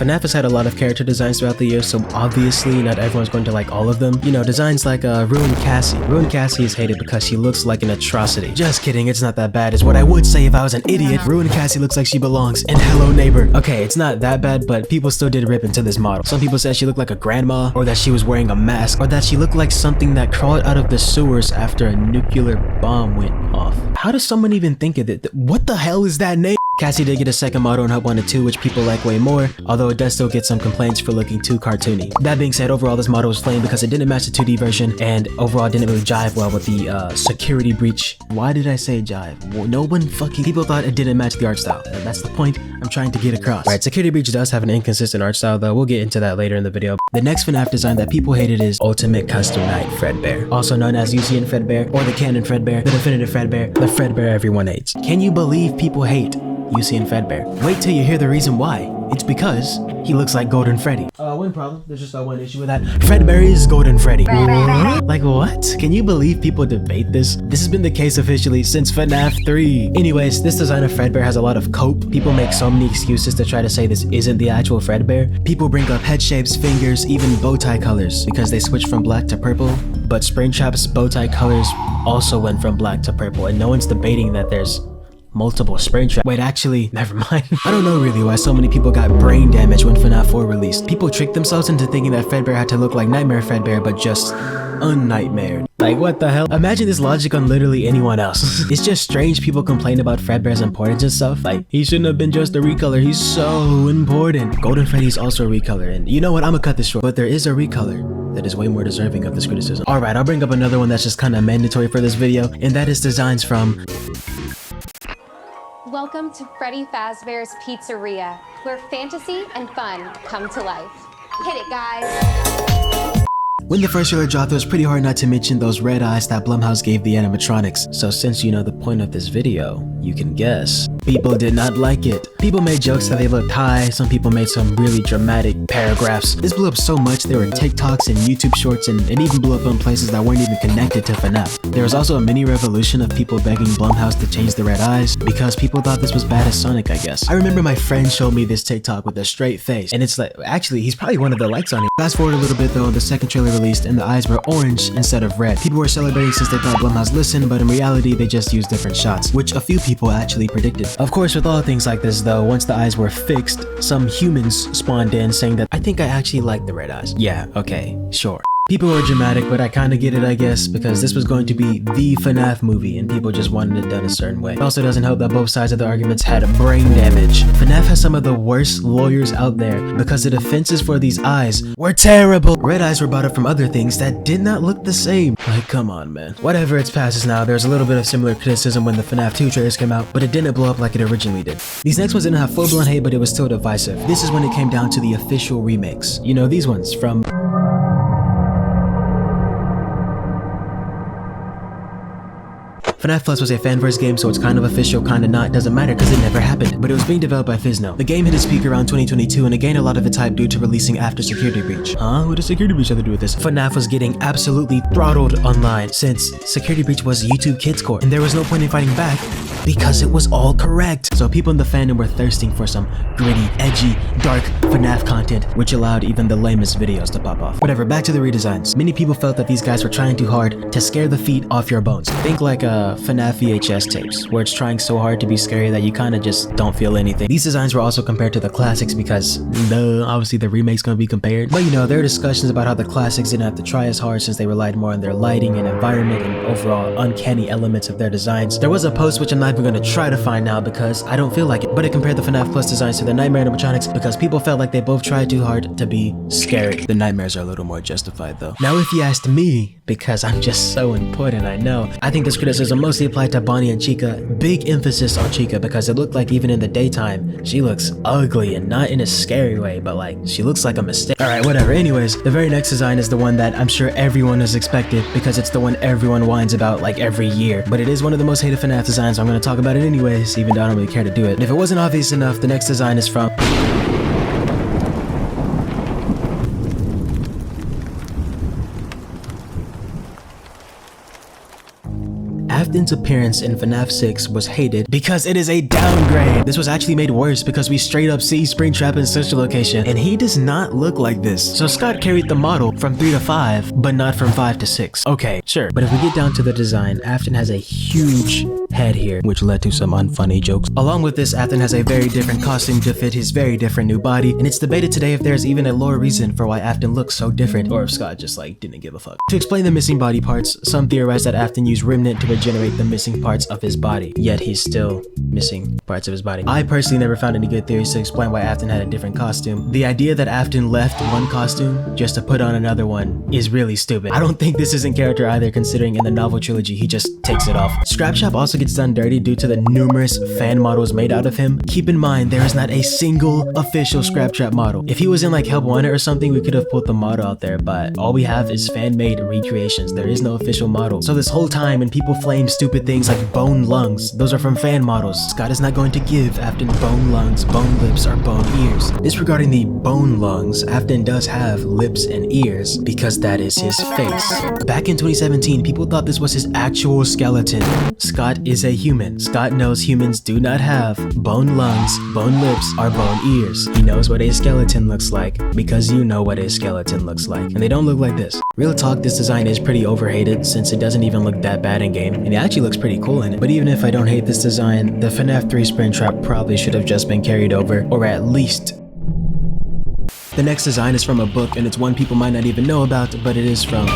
FNAF has had a lot of character designs throughout the year, so obviously not everyone's going to like all of them. You know, designs like Ruined Cassie. Ruined Cassie is hated because she looks like an atrocity. Just kidding, it's not that bad is what I would say if I was an idiot. Ruined Cassie looks like she belongs in Hello Neighbor. Okay, it's not that bad, but people still did rip into this model. Some people said she looked like a grandma, or that she was wearing a mask, or that she looked like something that crawled out of the sewers after a nuclear bomb went off. How does someone even think of it? What the hell is that name? Cassie did get a second model in Hub 1 and 2, which people like way more, although it does still get some complaints for looking too cartoony. That being said, overall this model was flamed because it didn't match the 2D version, and overall didn't really jive well with the security breach. Why did I say jive? Well, no one fucking people thought it didn't match the art style. And that's the point I'm trying to get across. Alright, security breach does have an inconsistent art style though. We'll get into that later in the video. The next FNAF design that people hated is Ultimate Custom Night Fredbear, also known as UCN Fredbear, or the Canon Fredbear, the definitive Fredbear, the Fredbear everyone hates. Can you believe people hate UCN Fredbear? Wait till you hear the reason why. It's because he looks like Golden Freddy. One problem. There's just one issue with that. Fredbear's Golden Freddy. Like what? Can you believe people debate this? This has been the case officially since FNAF 3. Anyways, this design of Fredbear has a lot of cope. People make so many excuses to try to say this isn't the actual Fredbear. People bring up head shapes, fingers, even bow tie colors because they switched from black to purple. But Springtrap's bow tie colors also went from black to purple, and no one's debating that there's multiple Springtrap. Wait, actually, never mind. I don't know really why so many people got brain damage when FNAF 4 released. People tricked themselves into thinking that Fredbear had to look like Nightmare Fredbear, but just un-nightmared. Like, what the hell? Imagine this logic on literally anyone else. It's just strange people complain about Fredbear's importance and stuff. Like, he shouldn't have been just a recolor. He's so important. Golden Freddy's also a recolor, and you know what? I'm gonna cut this short. But there is a recolor that is way more deserving of this criticism. Alright, I'll bring up another one that's just kind of mandatory for this video, and that is designs from... Welcome to Freddy Fazbear's Pizzeria, where fantasy and fun come to life. Hit it, guys. When the first trailer dropped, it was pretty hard not to mention those red eyes that Blumhouse gave the animatronics. So since you know the point of this video, you can guess. People did not like it. People made jokes that they looked high. Some people made some really dramatic paragraphs. This blew up so much there were TikToks and YouTube shorts, and it even blew up in places that weren't even connected to FNAF. There was also a mini revolution of people begging Blumhouse to change the red eyes because people thought this was bad as Sonic, I guess. I remember my friend showed me this TikTok with a straight face, and it's like, actually, he's probably one of the likes on it. Fast forward a little bit though, the second trailer released and the eyes were orange instead of red. People were celebrating since they thought Blumhouse listened, but in reality they just used different shots, which a few people actually predicted. Of course, with all things like this though, once the eyes were fixed, some humans spawned in saying that I think I actually like the red eyes. Yeah, okay, sure. People were dramatic, but I kinda get it, I guess, because this was going to be the FNAF movie and people just wanted it done a certain way. It also doesn't help that both sides of the arguments had brain damage. FNAF has some of the worst lawyers out there because the defenses for these eyes were terrible. Red eyes were brought up from other things that did not look the same. Like, come on, man. Whatever, it's passes now. There's a little bit of similar criticism when the FNAF 2 trailers came out, but it didn't blow up like it originally did. These next ones didn't have full-blown hate, but it was still divisive. This is when it came down to the official remakes. You know, these ones from... FNAF Plus was a fanverse game, so it's kind of official, kind of not, doesn't matter because it never happened, but it was being developed by Fizno. The game hit its peak around 2022 and it gained a lot of its hype due to releasing after Security Breach. Huh? What does Security Breach have to do with this? FNAF was getting absolutely throttled online since Security Breach was YouTube Kids Core, and there was no point in fighting back because it was all correct. So people in the fandom were thirsting for some gritty, edgy, dark FNAF content, which allowed even the lamest videos to pop off. Whatever, back to the redesigns. Many people felt that these guys were trying too hard to scare the feet off your bones. Think like FNAF VHS tapes, where it's trying so hard to be scary that you kind of just don't feel anything. These designs were also compared to the classics because, obviously the remake's gonna be compared. But you know, there are discussions about how the classics didn't have to try as hard since they relied more on their lighting and environment and overall uncanny elements of their designs. There was a post which I'm not even gonna try to find now because I don't feel like it, but it compared the FNAF Plus designs to the Nightmare animatronics because people felt like they both tried too hard to be scary. The nightmares are a little more justified though. Now if you asked me, because I'm just so important, I know, I think this criticism mostly applied to Bonnie and Chica. Big emphasis on Chica because it looked like even in the daytime she looks ugly, and not in a scary way, but like she looks like a mistake. Alright, whatever. Anyways, the very next design is the one that I'm sure everyone has expected because it's the one everyone whines about like every year, but it is one of the most hated FNAF designs, so I'm gonna talk about it anyways, even though I don't really care to do it. And if it wasn't obvious enough, the next design is from Afton's appearance in FNAF 6 was hated because it is a downgrade. This was actually made worse because we straight up see Springtrap in such a location, and he does not look like this. So Scott carried the model from 3 to 5, but not from 5 to 6. Okay, sure. But if we get down to the design, Afton has a huge head here, which led to some unfunny jokes. Along with this, Afton has a very different costume to fit his very different new body, and it's debated today if there's even a lore reason for why Afton looks so different, or if Scott just like didn't give a fuck. To explain the missing body parts, some theorize that Afton used Remnant to regenerate the missing parts of his body, yet he's still missing parts of his body. I personally never found any good theories to explain why Afton had a different costume. The idea that Afton left one costume just to put on another one is really stupid. I don't think this is in character either, considering in the novel trilogy he just takes it off. Scraptrap also gets done dirty due to the numerous fan models made out of him. Keep in mind, there is not a single official Scraptrap model. If he was in like Help Wanted or something, we could have put the model out there, but all we have is fan-made recreations. There is no official model. So this whole time when people flame stupid things like bone lungs, those are from fan models. Scott is not going to give Afton bone lungs, bone lips, or bone ears. Disregarding the bone lungs, Afton does have lips and ears because that is his face. Back in 2017, people thought this was his actual skeleton. Scott is a human. Scott knows humans do not have bone lungs, bone lips, or bone ears. He knows what a skeleton looks like because you know what a skeleton looks like, and they don't look like this. Real talk, this design is pretty overhated since it doesn't even look that bad in game, and it actually looks pretty cool in it. But even if I don't hate this design, the FNAF 3 Springtrap probably should have just been carried over, or at least. The next design is from a book, and it's one people might not even know about, but it is from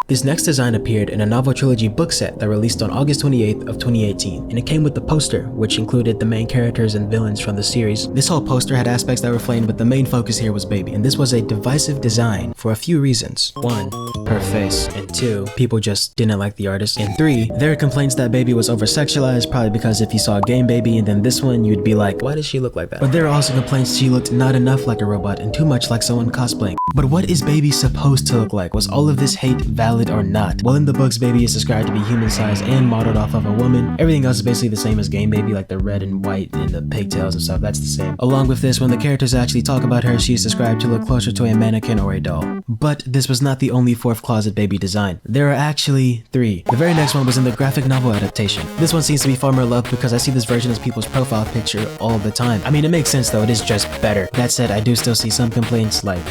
This next design appeared in a novel trilogy book set that released on August 28th of 2018, and it came with the poster, which included the main characters and villains from the series. This whole poster had aspects that were flamed, but the main focus here was Baby, and this was a divisive design for a few reasons. 1, her face, and 2, people just didn't like the artist, and 3, there are complaints that Baby was over-sexualized, probably because if you saw Game Baby and then this one, you'd be like, why does she look like that? But there are also complaints she looked not enough like a robot and too much like someone cosplaying. But what is Baby supposed to look like? Was all of this hate valid or not? Well, in the books, Baby is described to be human-sized and modeled off of a woman. Everything else is basically the same as Game Baby, like the red and white and the pigtails and stuff, that's the same. Along with this, when the characters actually talk about her, she is described to look closer to a mannequin or a doll. But this was not the only fourth closet Baby design. There are actually 3. The very next one was in the graphic novel adaptation. This one seems to be far more loved because I see this version as people's profile picture all the time. I mean, it makes sense though, it is just better. That said, I do still see some complaints like,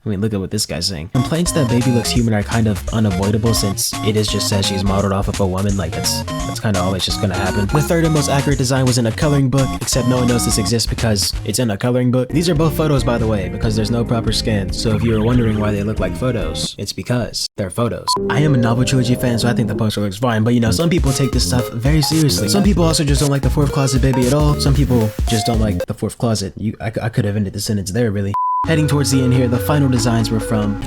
I mean, look at what this guy's saying. Complaints that Baby looks human are kind of unavoidable since it is just says she's modeled off of a woman, like that's kind of always just gonna happen. The third and most accurate design was in a coloring book, except no one knows this exists because it's in a coloring book. These are both photos, by the way, because there's no proper scan, so if you were wondering why they look like photos, it's because they're photos. I am a novel trilogy fan, so I think the poster looks fine, but you know, some people take this stuff very seriously. Some people also just don't like the fourth closet Baby at all. Some people just don't like the fourth closet. I could have ended the sentence there, really. Heading towards the end here, the final designs were from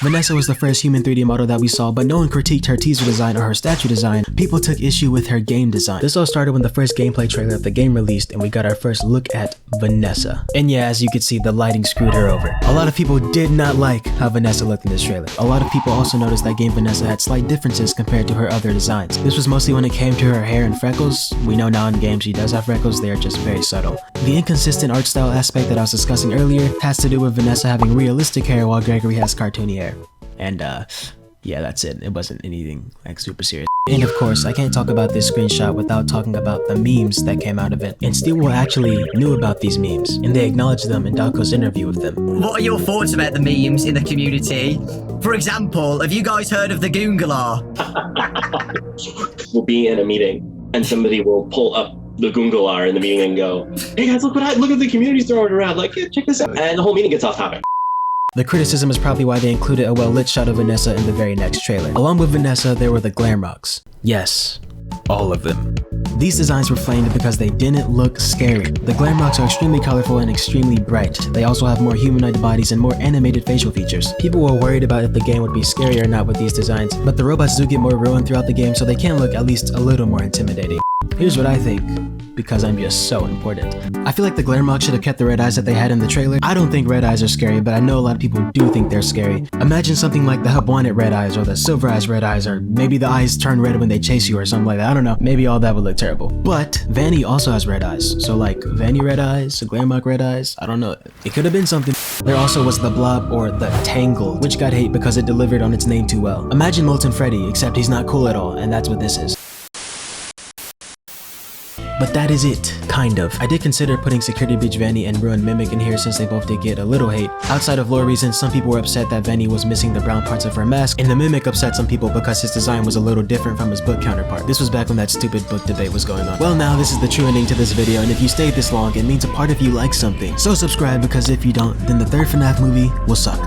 Vanessa was the first human 3D model that we saw, but no one critiqued her teaser design or her statue design. People took issue with her game design. This all started when the first gameplay trailer of the game released and we got our first look at Vanessa. And yeah, as you can see, the lighting screwed her over. A lot of people did not like how Vanessa looked in this trailer. A lot of people also noticed that game Vanessa had slight differences compared to her other designs. This was mostly when it came to her hair and freckles. We know now in game she does have freckles, they are just very subtle. The inconsistent art style aspect that I was discussing earlier has to do with Vanessa having realistic hair while Gregory has cartoony hair. And yeah, that's it. It wasn't anything like super serious. And of course, I can't talk about this screenshot without talking about the memes that came out of it. And Steelwool actually knew about these memes, and they acknowledged them in Dalco's interview with them. What are your thoughts about the memes in the community? For example, have you guys heard of the Goongala? We'll be in a meeting, and somebody will pull up the Goongala in the meeting and go, "Hey guys, look at the community's throwing around. Like, yeah, check this out." And the whole meeting gets off topic. The criticism is probably why they included a well-lit shot of Vanessa in the very next trailer. Along with Vanessa, there were the Glamrocks. Yes, all of them. These designs were flamed because they didn't look scary. The Glamrocks are extremely colorful and extremely bright. They also have more humanoid bodies and more animated facial features. People were worried about if the game would be scary or not with these designs, but the robots do get more ruined throughout the game, so they can look at least a little more intimidating. Here's what I think, because I'm just so important. I feel like the Glamrocks should have kept the red eyes that they had in the trailer. I don't think red eyes are scary, but I know a lot of people do think they're scary. Imagine something like the Help Wanted red eyes, or the Silver Eyes red eyes, or maybe the eyes turn red when they chase you or something like that. I don't know. Maybe all that would look terrible. But Vanny also has red eyes. So like Vanny red eyes, Glamrock red eyes, I don't know. It could have been something. There also was the Blob or the Tangle, which got hate because it delivered on its name too well. Imagine Molten Freddy, except he's not cool at all, and that's what this is. But that is it, kind of. I did consider putting Security Breach Vanny and Ruined Mimic in here since they both did get a little hate. Outside of lore reasons, some people were upset that Vanny was missing the brown parts of her mask, and the Mimic upset some people because his design was a little different from his book counterpart. This was back when that stupid book debate was going on. Well, now this is the true ending to this video, and if you stayed this long, it means a part of you likes something. So subscribe, because if you don't, then the third FNAF movie will suck.